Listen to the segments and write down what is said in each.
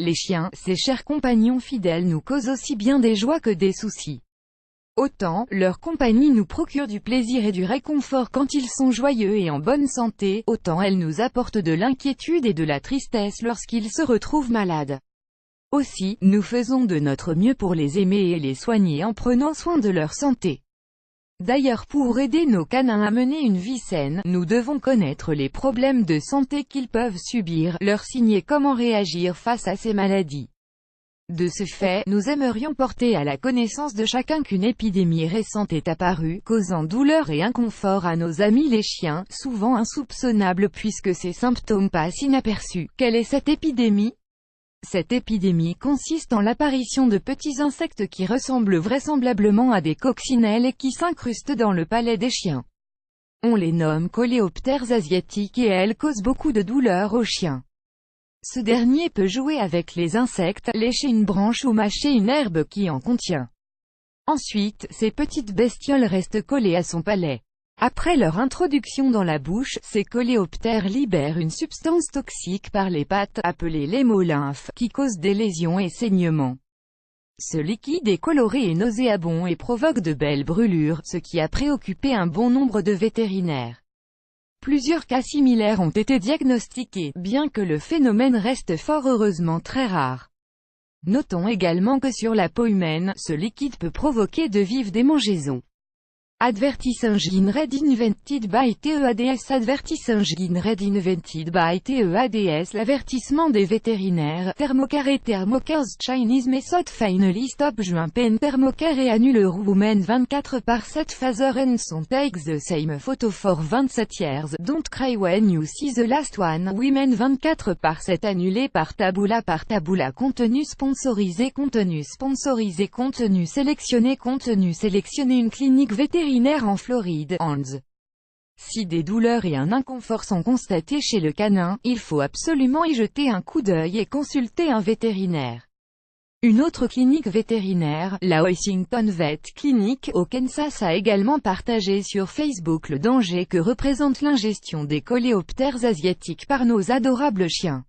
Les chiens, ces chers compagnons fidèles nous causent aussi bien des joies que des soucis. Autant, leur compagnie nous procure du plaisir et du réconfort quand ils sont joyeux et en bonne santé, autant elle nous apporte de l'inquiétude et de la tristesse lorsqu'ils se retrouvent malades. Aussi, nous faisons de notre mieux pour les aimer et les soigner en prenant soin de leur santé. D'ailleurs, pour aider nos canins à mener une vie saine, nous devons connaître les problèmes de santé qu'ils peuvent subir, leur signer comment réagir face à ces maladies. De ce fait, nous aimerions porter à la connaissance de chacun qu'une épidémie récente est apparue, causant douleur et inconfort à nos amis les chiens, souvent insoupçonnables puisque ces symptômes passent inaperçus. Quelle est cette épidémie? Cette épidémie consiste en l'apparition de petits insectes qui ressemblent vraisemblablement à des coccinelles et qui s'incrustent dans le palais des chiens. On les nomme coléoptères asiatiques et elles causent beaucoup de douleur aux chiens. Ce dernier peut jouer avec les insectes, lécher une branche ou mâcher une herbe qui en contient. Ensuite, ces petites bestioles restent collées à son palais. Après leur introduction dans la bouche, ces coléoptères libèrent une substance toxique par les pattes, appelée l'hémolymphe, qui cause des lésions et saignements. Ce liquide est coloré et nauséabond et provoque de belles brûlures, ce qui a préoccupé un bon nombre de vétérinaires. Plusieurs cas similaires ont été diagnostiqués, bien que le phénomène reste fort heureusement très rare. Notons également que sur la peau humaine, ce liquide peut provoquer de vives démangeaisons. Advertising Red Invented by TEADS Advertising Red Invented by TEADS L'avertissement des vétérinaires, Thermocare et Thermocare's Chinese Method Finally Stop Juin Pen Thermocare et annule Women 24/7 Phaser and Son Take the Same Photo for 27 years, Don't Cry When You See the Last One, Women 24/7 annulé par Taboola Contenu sponsorisé Contenu sélectionné Une clinique vétérinaire en Floride, Hans. Si des douleurs et un inconfort sont constatés chez le canin, il faut absolument y jeter un coup d'œil et consulter un vétérinaire. Une autre clinique vétérinaire, la Washington Vet Clinic, au Kansas a également partagé sur Facebook le danger que représente l'ingestion des coléoptères asiatiques par nos adorables chiens.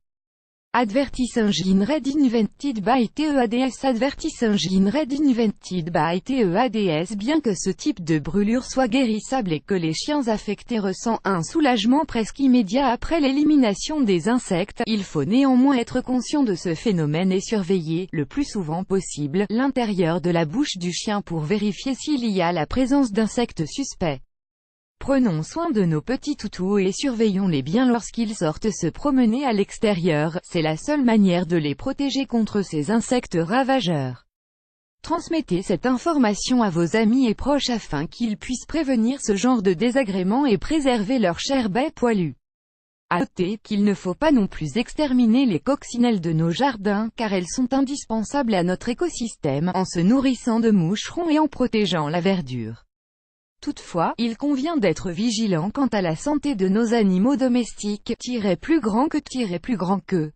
Advertising Red Invented by TEADS Advertising Red Invented by TEADS Bien que ce type de brûlure soit guérissable et que les chiens affectés ressentent un soulagement presque immédiat après l'élimination des insectes, il faut néanmoins être conscient de ce phénomène et surveiller, le plus souvent possible, l'intérieur de la bouche du chien pour vérifier s'il y a la présence d'insectes suspects. Prenons soin de nos petits toutous et surveillons-les bien lorsqu'ils sortent se promener à l'extérieur, c'est la seule manière de les protéger contre ces insectes ravageurs. Transmettez cette information à vos amis et proches afin qu'ils puissent prévenir ce genre de désagréments et préserver leurs chers bêtes poilues. À noter qu'il ne faut pas non plus exterminer les coccinelles de nos jardins, car elles sont indispensables à notre écosystème, en se nourrissant de moucherons et en protégeant la verdure. Toutefois, il convient d'être vigilant quant à la santé de nos animaux domestiques, plus grand que